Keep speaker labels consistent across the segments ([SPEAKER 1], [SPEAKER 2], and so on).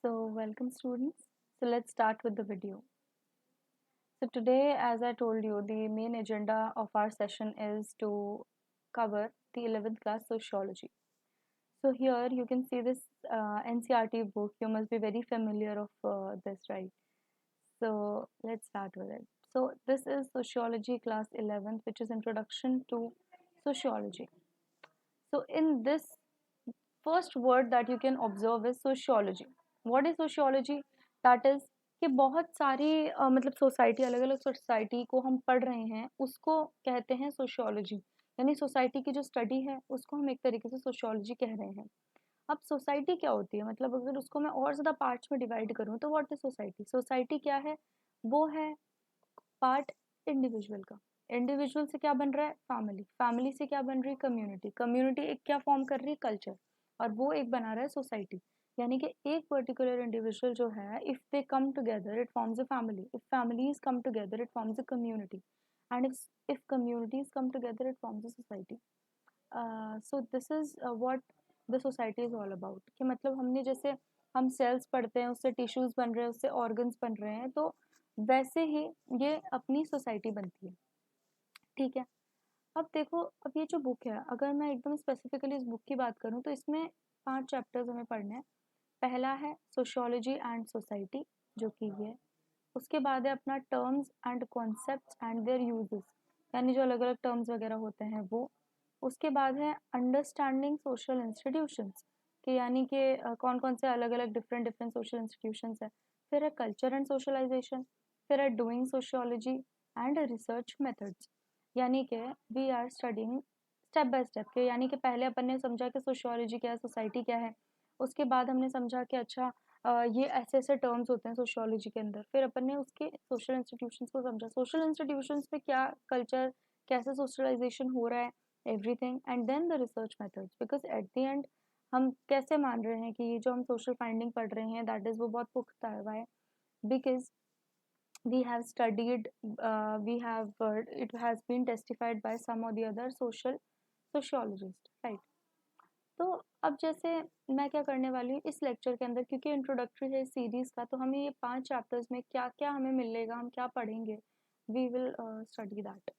[SPEAKER 1] So welcome students. So let's start with the video. So today, as I told you, the main agenda of our session is to cover the 11th class sociology. So here you can see this NCRT book. You must be very familiar of this, right? So let's start with it. So this is Sociology class 11th, which is Introduction to Sociology. So in this first word that you can observe is sociology. What is sociology? That is कि बहुत सारी मतलब society अलग अलग society को हम पढ़ रहे हैं उसको कहते हैं सोशियोलॉजी यानी सोसाइटी की जो स्टडी है उसको हम एक तरीके से सोशियोलॉजी कह रहे हैं। अब सोसाइटी क्या होती है मतलब अगर उसको मैं और ज़्यादा पार्ट्स में डिवाइड करूँ तो व्हाट इज सोसाइटी। सोसाइटी क्या है? वो है पार्ट इंडिविजुअल का। इंडिविजुअल से क्या बन रहा है? फैमिली। फैमिली से क्या बन रही है? कम्युनिटी। कम्युनिटी एक क्या फॉर्म कर रही है? कल्चर। और वो एक बना रहा है सोसाइटी। यानी कि एक पर्टिकुलर इंडिविजुअल जो है if they come together it forms a family, if families come together it forms a community, and if communities come together it forms a society. So this is what the society is all about कि मतलब हमने जैसे हम sales पढ़ते हैं उससे tissues बन रहे हैं उससे ऑर्गन्स बन रहे हैं तो वैसे ही ये अपनी सोसाइटी बनती है। ठीक है। अब देखो अब ये जो बुक है अगर मैं एकदम स्पेसिफिकली इस बुक की बात करूँ तो इसमें 5 चैप्टर्स हमें पढ़ने हैं। पहला है सोशियोलॉजी एंड सोसाइटी जो कि ये है। उसके बाद है अपना terms and concepts and there uses यानी जो अलग अलग टर्म्स वगैरह होते हैं वो। उसके बाद है अंडरस्टैंडिंग सोशल इंस्टीट्यूशंस कि यानी कि कौन कौन से अलग अलग डिफरेंट डिफरेंट सोशल इंस्टीट्यूशंस है। फिर है कल्चर एंड सोशलाइजेशन। फिर है doing sociology and research methods यानी कि we are studying step by step के यानी कि पहले अपन ने समझा कि सोशियोलॉजी क्या है सोसाइटी क्या है। उसके बाद हमने समझा कि अच्छा ये ऐसे ऐसे टर्म्स होते हैं सोशियोलॉजी के अंदर। फिर अपन ने उसके सोशल इंस्टीट्यूशंस को समझा। सोशल इंस्टीट्यूशंस में क्या कल्चर कैसे सोशलाइजेशन हो रहा है everything and then the research methods because at the end हम कैसे मान रहे हैं कि ये जो हम सोशल फाइंडिंग पढ़ रहे हैं दैट इज़ वो बहुत पुख्ता है because we have studied we have it has been testified by some or the other sociologist, right? तो अब जैसे मैं क्या करने वाली हूँ इस लेक्चर के अंदर क्योंकि इंट्रोडक्टरी है इस सीरीज का तो हमें ये 5 चैप्टर्स में क्या क्या हमें मिलेगा हम क्या पढ़ेंगे we will study that.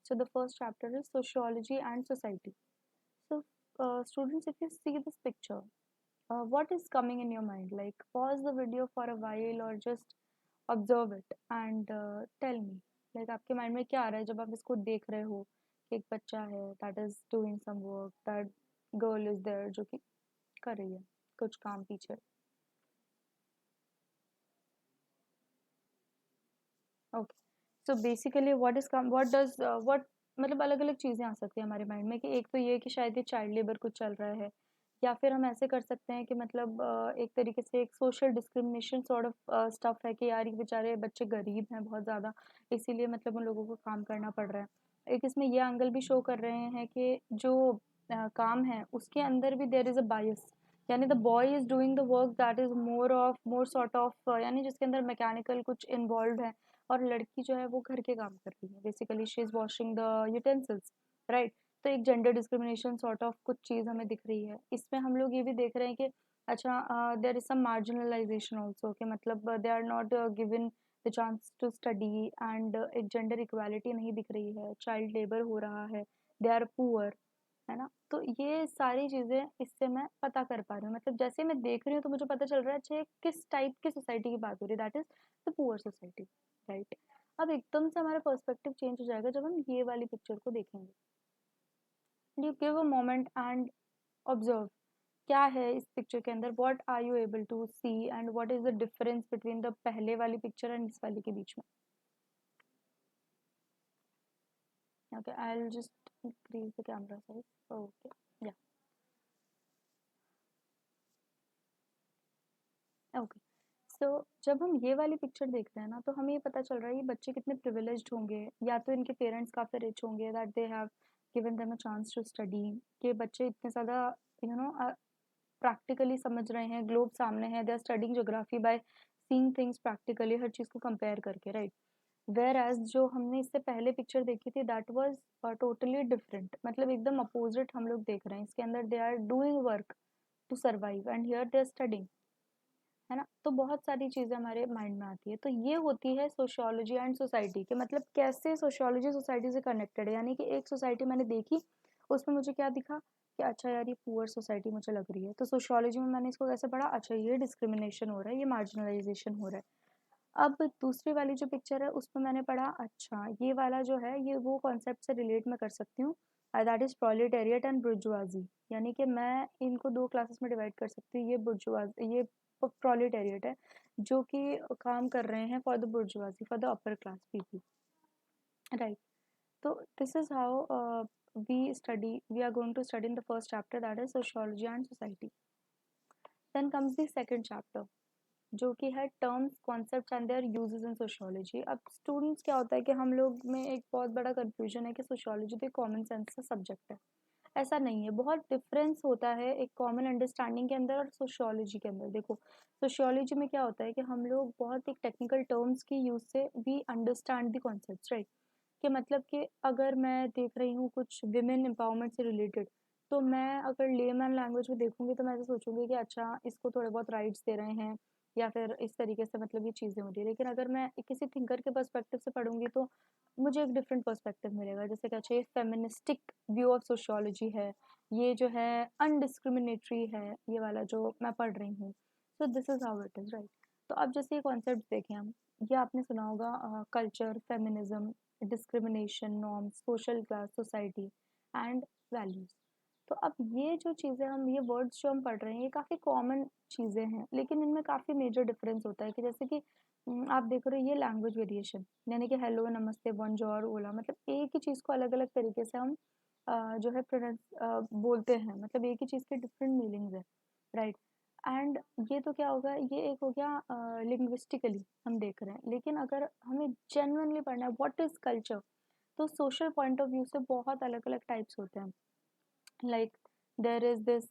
[SPEAKER 1] So the first chapter is sociology and society. So students if you see this picture what is coming in your mind like pause the video for a while or just observe it and tell me like आपके mind में क्या आ रहा है जब आप इसको देख रहे हो कि एक बच्चा है that is doing some work, that girl is there जो कि कर रही है कुछ काम पीछे। Okay. So basically what does what मतलब अलग अलग चीज़ें आ सकती हैं हमारे माइंड में कि एक तो ये कि शायद ये चाइल्ड लेबर कुछ चल रहा है या फिर हम ऐसे कर सकते हैं कि मतलब एक तरीके से एक social discrimination sort of stuff है कि यार ये बेचारे बच्चे गरीब हैं बहुत ज़्यादा इसीलिए मतलब उन लोगों को काम करना पड़ रहा है। एक इसमें ये एंगल भी शो कर रहे हैं कि जो काम है उसके अंदर भी देयर इज़ अ बायस यानी the boy is doing the work that is more sort of यानी जिसके अंदर मैकेनिकल कुछ इन्वॉल्व है और लड़की जो है वो घर के काम कर रही है basically she is washing the utensils, right? तो एक जेंडर डिस्क्रिमिनेशन सॉर्ट ऑफ कुछ चीज़ हमें दिख रही है। इसमें हम लोग ये भी देख रहे हैं कि अच्छा there is some marginalization also कि मतलब they are not given the chance to study and एक जेंडर इक्वालिटी नहीं दिख रही है, चाइल्ड लेबर हो रहा है, दे आर पुअर, है ना? तो ये सारी चीज़ें इससे मैं पता कर पा रही हूँ मतलब जैसे मैं देख रही हूँ तो मुझे पता चल रहा है अच्छा ये किस टाइप की सोसाइटी की बात हो रही है that is the poor society, right? अब एकदम से हमारा पर्सपेक्टिव चेंज हो जाएगा जब हम ये वाली पिक्चर को देखेंगे। You give a moment and observe क्या है इस पिक्चर के अंदर, what are you able to see and what is the difference between the पहले वाली पिक्चर एंड इस वाली के बीच में। Okay I will just increase the camera size. Okay या ओके। सो जब हम ये वाली पिक्चर देख रहे हैं ना तो हमें ये पता चल रहा है ये बच्चे कितने प्रिविलेज्ड होंगे या तो इनके पेरेंट्स काफ़ी रिच होंगे that they have given them a chance to study कि बच्चे इतने ज़्यादा यू नो प्रैक्टिकली समझ रहे हैं, ग्लोब सामने है, they are studying geography by seeing things practically हर चीज़ को कंपेयर करके, राइट? वेयर एज जो हमने इससे पहले पिक्चर देखी थी दैट वाज टोटली डिफरेंट मतलब एकदम अपोजिट हम लोग देख रहे हैं। इसके अंदर they are doing work to survive and here they are studying. है ना। तो बहुत सारी चीज़ें हमारे माइंड में आती है। तो ये होती है सोशियोलॉजी एंड सोसाइटी के, मतलब कैसे सोशियोलॉजी सोसाइटी से कनेक्टेड है। यानी कि एक सोसाइटी मैंने देखी, उसमें मुझे क्या दिखा कि अच्छा यार ये पुअर सोसाइटी मुझे लग रही है, तो सोशियोलॉजी में मैंने इसको कैसे पढ़ा, अच्छा ये डिस्क्रिमिनेशन हो रहा है, ये मार्जिनलाइजेशन हो रहा है। अब दूसरी वाली जो पिक्चर है उसमें मैंने पढ़ा, अच्छा ये वाला जो है ये वो कॉन्सेप्ट से रिलेट मैं कर सकती हूँ, that is proletariat and bourgeoisie. यानी कि मैं इनको दो क्लासेस में डिवाइड कर सकती हूँ। ये बुर्जुआज, ये प्रोलेटेरिएट है जो कि काम कर रहे हैं for the bourgeoisie, for the upper class people, right. So this is how we are going to study in the first chapter, that is sociology and society. Then comes the second chapter जो कि है terms concepts and there uses in sociology. अब students क्या होता है कि हम लोग में एक बहुत बड़ा कंफ्यूजन है कि सोशियोलॉजी तो कॉमन सेंस का सब्जेक्ट है। ऐसा नहीं है, बहुत डिफरेंस होता है एक कॉमन अंडरस्टैंडिंग के अंदर और सोशियोलॉजी के अंदर। देखो सोशियोलॉजी में क्या होता है कि हम लोग बहुत एक टेक्निकल टर्म्स की यूज से we understand the concepts, right. कि मतलब कि अगर मैं देख रही हूँ कुछ विमेन एम्पावरमेंट से रिलेटेड, तो मैं अगर लेमैन लैंग्वेज में देखूंगी तो मैं ऐसे सोचूंगी कि अच्छा इसको थोड़े बहुत राइट्स दे रहे हैं या फिर इस तरीके से, मतलब ये चीज़ें हो रही है। लेकिन अगर मैं किसी थिंकर के पर्सपेक्टिव से पढ़ूंगी तो मुझे एक डिफरेंट पर्सपेक्टिव मिलेगा। जैसे कि अच्छा ये फेमिनिस्टिक व्यू ऑफ सोशियोलॉजी है, ये जो है अनडिस्क्रिमिनेटरी है, ये वाला जो मैं पढ़ रही हूँ। So this is how it is, right. तो अब जैसे ये कॉन्सेप्ट देखें हम, ये आपने सुना होगा culture, feminism, discrimination, norms, social class, society and values. तो अब ये जो चीज़ें हम, ये वर्ड्स जो हम पढ़ रहे हैं ये काफ़ी कॉमन चीज़ें हैं, लेकिन इनमें काफ़ी मेजर डिफरेंस होता है। कि जैसे कि आप देख रहे हो ये लैंग्वेज वेरिएशन, यानी कि हेलो, नमस्ते, बोनजोर, ओला, मतलब एक ही चीज़ को अलग अलग तरीके से हम जो है प्रोनाउंस बोलते हैं, मतलब एक ही चीज़ के डिफरेंट मीनिंग्स है, राइट। एंड ये तो क्या होगा, ये एक हो गया लिंग्विस्टिकली हम देख रहे हैं। लेकिन अगर हमें जेन्युइनली पढ़ना है व्हाट इज कल्चर, तो सोशल पॉइंट ऑफ व्यू से बहुत अलग अलग टाइप्स होते हैं। Like there is this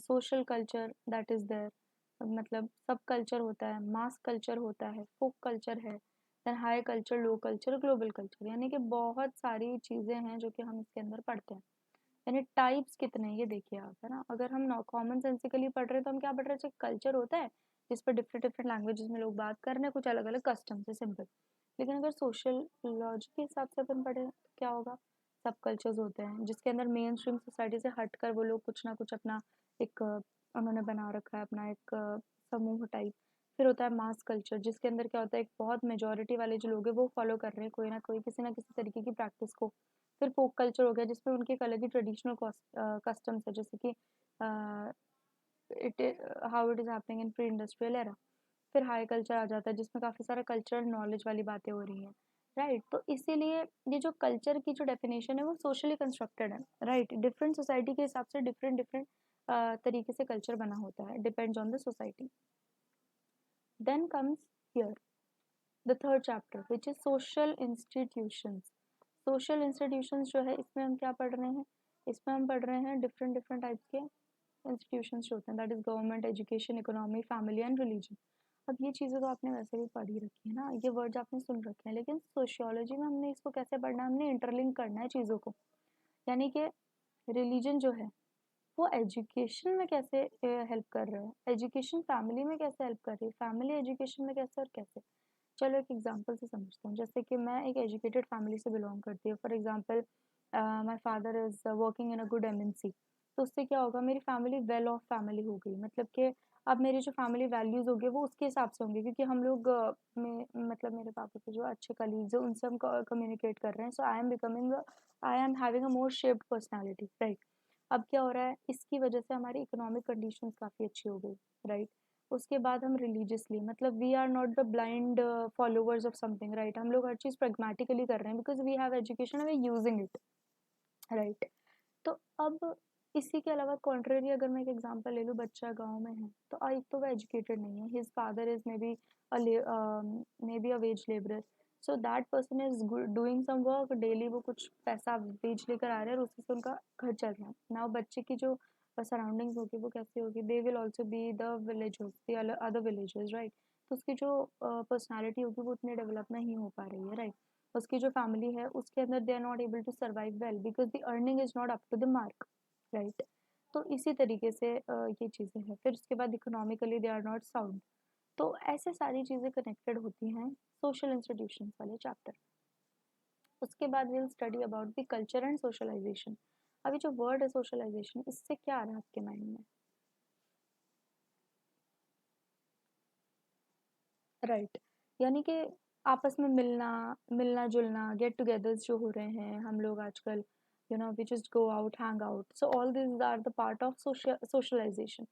[SPEAKER 1] social culture that is there, मतलब सब कल्चर होता है, मास कल्चर होता है, फोक कल्चर है, then high culture, low culture, global culture. यानी कि बहुत सारी चीज़ें हैं जो कि हम इसके अंदर पढ़ते हैं। यानी टाइप्स कितने हैं ये देखिए आप, है ना। अगर हम कॉमन सेंसिकली पढ़ रहे हैं तो हम क्या पढ़ रहे हैं, कल्चर होता है जिस पर डिफरेंट डिफरेंट लैंग्वेजेस में लोग बात कर रहे हैं, कुछ अलग अलग कस्टम्स है, सिंपल। लेकिन अगर सोशल लॉजी के हिसाब से अपन पढ़े तो क्या होगा, सब कल्चर्स होते हैं जिसके अंदर मेन स्ट्रीम सोसाइटी से हटकर वो लोग कुछ ना कुछ अपना एक उन्होंने बना रखा है, अपना एक समूह टाइप। फिर होता है मास कल्चर जिसके अंदर क्या होता है, एक बहुत मेजोरिटी वाले जो लोग हैं वो फॉलो कर रहे हैं कोई ना कोई किसी ना किसी तरीके की प्रैक्टिस को। फिर फोक कल्चर हो गया जिसमें उनके एक अलग ही ट्रेडिशनल कस्टम्स है, जैसे कि it how it is happening in pre industrial era. फिर हाई कल्चर आ जाता है जिसमें काफ़ी सारा कल्चरल नॉलेज वाली बातें हो रही हैं, राइट। तो इसीलिए ये जो कल्चर की जो डेफिनेशन है वो सोशली कंस्ट्रक्टेड है, राइट। डिफरेंट सोसाइटी के हिसाब से डिफरेंट डिफरेंट तरीके से कल्चर बना होता है, depends on the society. Then comes here the third chapter which is social institutions. Social institutions जो है इसमें हम क्या पढ़ रहे हैं, इसमें हम पढ़ रहे हैं डिफरेंट डिफरेंट टाइप्स के इंस्टीट्यूशंस जो होते हैं, that is government, education, economy, family and religion. अब ये चीज़ें तो आपने वैसे भी पढ़ी रखी है ना, ये वर्ड्स आपने सुन रखे हैं, लेकिन सोशियोलॉजी में हमने इसको कैसे पढ़ना है, हमने इंटरलिंक करना है चीज़ों को। यानी कि रिलीजन जो है वो एजुकेशन में कैसे हेल्प कर रहा है, एजुकेशन फैमिली में कैसे हेल्प कर रही है, फैमिली एजुकेशन में कैसे और कैसे। चलो एक एग्जांपल से समझते हैं। जैसे कि मैं एक एजुकेटेड फैमिली से बिलोंग करती हूँ, for example my father is working in a good MNC. तो उससे क्या होगा, मेरी फैमिली वेल ऑफ फैमिली हो गई, मतलब कि अब मेरी जो फैमिली वैल्यूज होंगे वो उसके हिसाब से होंगे, क्योंकि हम लोग मतलब मेरे पापा के जो अच्छे कलीग्स हैं उनसे हम कम्युनिकेट कर रहे हैं। So I am having a more shaped personality, right. अब क्या हो रहा है, इसकी वजह से हमारी इकोनॉमिक कंडीशंस काफ़ी अच्छी हो गई, राइट। उसके बाद हम रिलीजियसली, मतलब we are not the blind followers of something, right. हम लोग हर चीज़ प्रैग्मेटिकली कर रहे हैं because we have education, we using it, right. तो अब इसी के अलावा कॉन्ट्रेरी अगर मैं एक एग्जांपल ले लूँ, बच्चा गांव में है तो एक तो वो एजुकेटेड नहीं है, his father is may be a wage labourer. So that person is doing some work daily, वो कुछ पैसा वेज लेकर आ रहे हैं और उसी से उनका घर चल रहा है ना। बच्चे की जो सराउंडिंग्स होगी वो कैसी होगी, they will also be the villagers, the other villagers, right. तो उसकी जो पर्सनैलिटी होगी वो उतनी डेवलप नहीं हो पा रही है, राइट। उसकी जो फैमिली है उसके अंदर they are not able to survive well because the earning is not up to the mark, right. तो इसी तरीके से ये चीज़ें हैं। फिर उसके बाद economically they are not sound. तो ऐसे सारी चीज़ें कनेक्टेड होती हैं सोशल इंस्टीट्यूशंस वाले चैप्टर। उसके बाद will study about the culture and socialisation. अभी जो वर्ड है सोशलाइजेशन, इससे क्या आ रहा है आपके माइंड में? राइट, यानी कि आपस में मिलना, मिलना जुलना, गेट टुगेदर्स जो हो रहे हैं हम लोग आजकल, we just go out, hang out, so all this are the part of socialisation.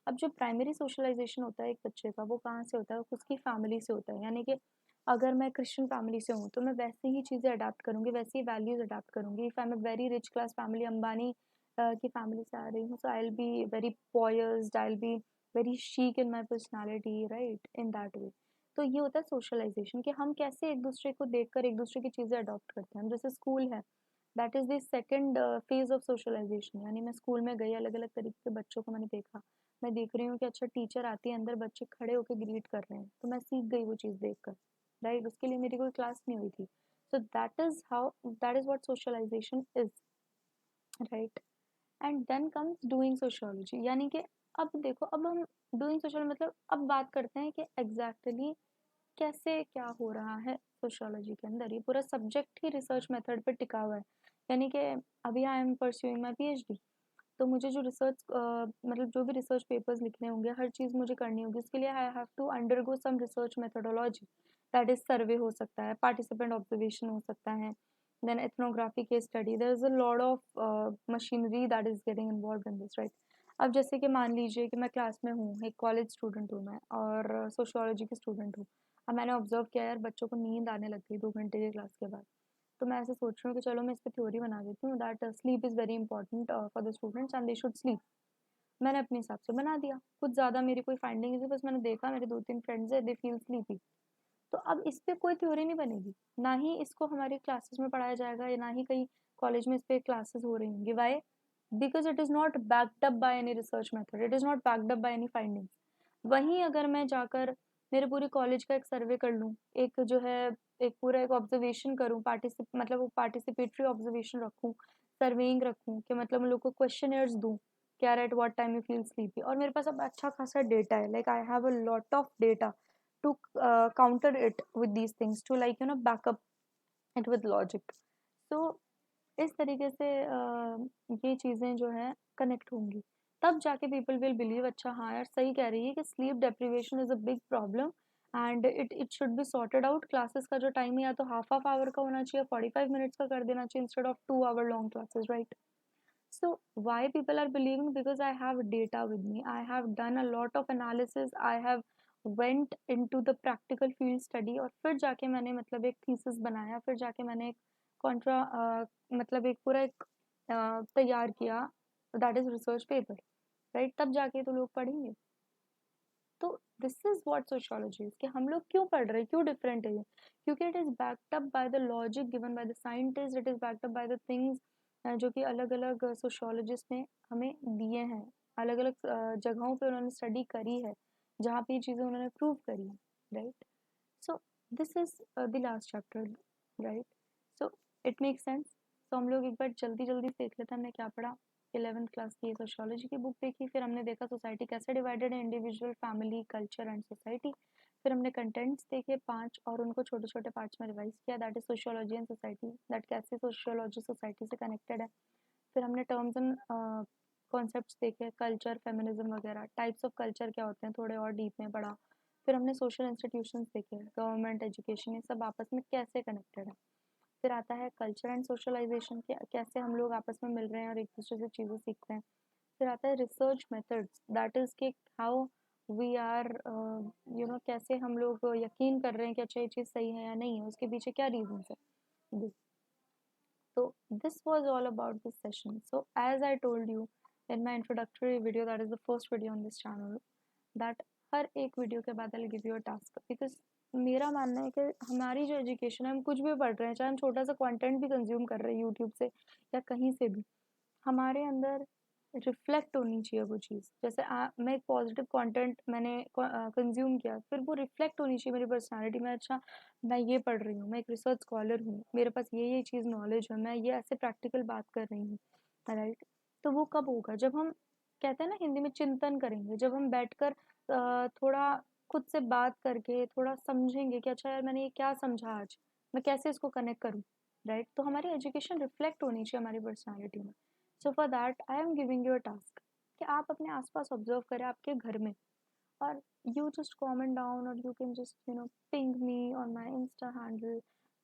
[SPEAKER 1] अब जो प्राइमरी सोशलाइजेशन होता है एक बच्चे का, वो कहाँ से होता है? उसकी फैमिली से होता है। यानी कि अगर मैं क्रिश्चियन फैमिली से हूँ तो मैं वैसे ही चीज़ें अडाप्ट करूँगी, वैसे ही वैल्यूज अडाप्ट करूँगी। If I am a very rich class family, Ambani की फैमिली से आ रही हूँ, so I will be very poised, I will be very chic in my personality, right, in that way. तो ये होता है सोशलाइजेशन, कि हम कैसे एक दूसरे को देखकर एक दूसरे की चीज़ें अडॉप्ट करते हैं। हम जैसे स्कूल है, that is the second phase of socialisation. यानी मैं स्कूल में गई, अलग अलग तरीके के बच्चों को मैंने देखा, मैं देख रही हूँ कि अच्छा टीचर आती है, अंदर बच्चे खड़े होकर ग्रीट कर रहे हैं, तो मैं सीख गई वो चीज़ देखकर, राइट। उसके लिए मेरी कोई क्लास नहीं हुई थी। So that is what socialisation is, right. And then comes doing sociology. यानी कि अब देखो, अब हम डूइंग सोशियोलॉजी मतलब अब बात करते हैं कि एग्जैक्टली कैसे क्या हो रहा है सोशियोलॉजी के अंदर। ये पूरा सब्जेक्ट ही रिसर्च मेथड पे टिका हुआ है। यानी कि अभी I am pursuing my PhD, तो मुझे जो रिसर्च मतलब जो भी रिसर्च पेपर्स लिखने होंगे, हर चीज़ मुझे करनी होगी, उसके लिए I have to undergo some research methodology. That is survey हो सकता है, पार्टिसिपेंट ऑब्जर्वेशन हो सकता है, then ethnography case study, there is a lot of machinery that is getting involve in this, right. अब जैसे कि मान लीजिए कि मैं क्लास में हूँ, एक कॉलेज स्टूडेंट हूँ मैं, और सोशियोलॉजी की स्टूडेंट हूँ। अब मैंने ऑब्जर्व किया यार, बच्चों को नींद आने लग गई 2 घंटे की क्लास के बाद। तो मैं ऐसे सोच रही हूँ कि चलो मैं इस पे थ्योरी बना देती हूँ, that sleep is very important for the students and they should sleep. मैंने अपने हिसाब से बना दिया, कुछ ज़्यादा मेरी कोई फाइंडिंग नहीं थी, बस मैंने देखा मेरे 2-3 फ्रेंड्स है, दे फील स्लीपी। तो अब इस पे कोई थ्योरी नहीं बनेगी, ना ही इसको हमारी क्लासेस में पढ़ाया जाएगा, या ना ही कहीं कॉलेज में इस पे क्लासेस हो रही होंगी। Why? Because it is not backed up by any research method, it is not backed up by any findings. वहीं अगर मैं जाकर मेरे पूरी कॉलेज का एक सर्वे कर लूँ, एक जो है एक पूरा एक ऑब्जर्वेशन करूँ, मतलब वो पार्टिसिपेटरी ऑब्जर्वेशन रखूँ, सर्वेइंग रखूँ, कि मतलब उन लोग को क्वेश्चनर्स दूँ कि यार at what time you feel sleepy, और मेरे पास अब अच्छा खासा डेटा है, like I have a lot of data to counter it with these things, to like back up it with logic. तो इस तरीके से ये चीज़ें जो है कनेक्ट होंगी, तब जाके पीपल विल बिलीव, अच्छा हाँ यार सही कह रही है कि sleep deprivation is a big problem and it should be sorted out. Classes का जो टाइम है या तो हाफ आवर का होना चाहिए, 45 मिनट्स का कर देना चाहिए instead of 2 hour long classes, right. So why people are believing? Because I have data with me, I have done a lot of analysis, I have went into the practical field study, और फिर जाके मैंने मतलब एक thesis बनाया, फिर जाके मैंने एक कॉन्ट्रा मतलब एक पूरा एक तैयार किया, that is research paper, right. तब जाके तो लोग पढ़ेंगे। तो this is what sociology is, कि हम लोग क्यों पढ़ रहे हैं, क्यों डिफरेंट है ये, क्योंकि it is backed up by the logic given by the scientist, it is backed up by the things जो कि अलग अलग सोशियोलॉजिस्ट ने हमें दिए हैं, अलग अलग जगहों पे उन्होंने स्टडी करी है, जहाँ पे ये चीज़ें उन्होंने प्रूव करी है, right. So this is the last chapter, right. So it make sense. तो हम लोग एक बार जल्दी जल्दी देख लेते हैं हमने क्या पढ़ा। 11th क्लास की सोशियोलॉजी की बुक देखी, फिर हमने देखा सोसाइटी कैसे डिवाइडेड है, individual, family, culture and society. फिर हमने कंटेंट्स देखे 5 और उनको छोटे छोटे पार्ट्स में रिवाइज किया, that is sociology and society, that कैसे सोशियोलॉजी सोसाइटी से कनेक्टेड है। फिर हमने टर्म्स एंड कॉन्सेप्ट्स देखे, कल्चर, फेमिनिज्म वगैरह, टाइप्स ऑफ कल्चर क्या होते हैं थोड़े और डीप में पढ़ा। फिर हमने सोशल इंस्टीट्यूशंस देखे, गवर्नमेंट, एजुकेशन, ये सब आपस में कैसे कनेक्टेड है। फिर आता है कल्चर एंड सोशलाइजेशन, के कैसे हम लोग आपस में मिल रहे हैं और एक दूसरे से चीज़ें सीख रहे हैं। फिर आता है रिसर्च मेथड्स, दैट इज़ कि हाउ वी आर कैसे हम लोग यकीन कर रहे हैं कि अच्छा ये चीज़ सही है या नहीं है, उसके पीछे क्या रीजंस है। So this was all about this session. So as I told you in my introductory video, that is the first video on this channel, that हर एक वीडियो के बाद I'll give you a task, because मेरा मानना है कि हमारी जो education है, हम कुछ भी पढ़ रहे हैं, चाहे हम छोटा सा कंटेंट भी कंज्यूम कर रहे हैं यूट्यूब से या कहीं से भी, हमारे अंदर रिफ्लेक्ट होनी चाहिए वो चीज़। जैसे मैं एक पॉजिटिव कंटेंट मैंने कंज्यूम किया, फिर वो रिफ्लेक्ट होनी चाहिए मेरी पर्सनालिटी में, अच्छा मैं ये पढ़ रही हूँ, मैं एक रिसर्च स्कॉलर हूँ, मेरे पास ये चीज़ नॉलेज है, मैं ये ऐसे प्रैक्टिकल बात कर रही हूँ, राइट। तो वो कब होगा? जब हम कहते हैं ना हिंदी में चिंतन करेंगे, जब हम बैठकर थोड़ा खुद से बात करके थोड़ा समझेंगे कि अच्छा यार मैंने ये क्या समझा आज, मैं कैसे इसको कनेक्ट करूँ, राइट? तो हमारी एजुकेशन रिफ्लेक्ट होनी चाहिए हमारी पर्सनालिटी में। So for that I am giving you a task कि आप अपने आसपास ऑब्जर्व करें आपके घर में, और you just comment down or you can just ping me on my insta handle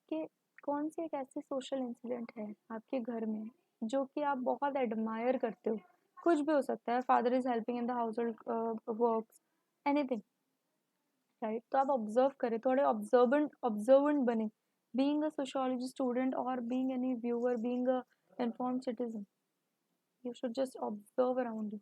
[SPEAKER 1] कि कौन सी एक ऐसी सोशल इंसिडेंट है आपके घर में जो कि आप बहुत एडमायर करते हो। कुछ भी हो सकता है, father is helping in the house hold works, anything, right? तो आप ऑब्जर्व करें, थोड़े ऑब्जर्वेंट ऑब्जर्वेंट बने, बीइंग अ सोशियोलॉजी स्टूडेंट और being any viewer, being a informed citizen, you should just observe around you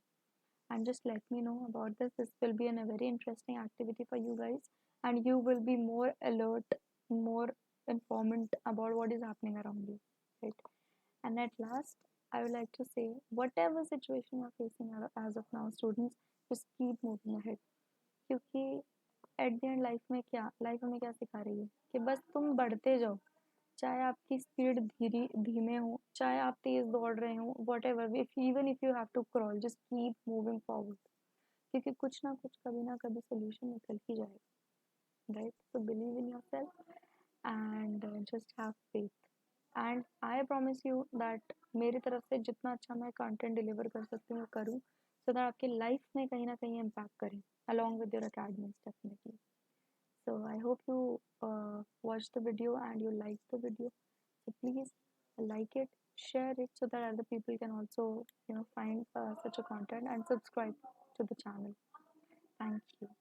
[SPEAKER 1] and just let me know about this. This will be a very interesting activity for you guys, and you will be more alert, more informed about what is happening around you, right? And at last, I would like to say, whatever situation you're facing as of now, students, just keep moving ahead. क्योंकि eight the and life हमें क्या सिखा रही है कि बस तुम बढ़ते जाओ, चाहे आपकी स्पीड धीमे हो, चाहे आप तेज दौड़ रहे हो, whatever, even if you have to crawl, just keep moving forward, क्योंकि कुछ ना कुछ कभी ना कभी सोल्यूशन निकल ही जाएगा, right? So believe in your self and just have faith, and I promise you that मेरी तरफ से जितना अच्छा मैं कंटेंट डिलीवर कर सकती हूँ करूँ, सो दैट आपकी लाइफ में कहीं ना कहीं इम्पैक्ट करें along with your academics, definitely. So I hope you watch the video and you like the video. So please like it, share it so that other people can also find such a content and subscribe to the channel. Thank you.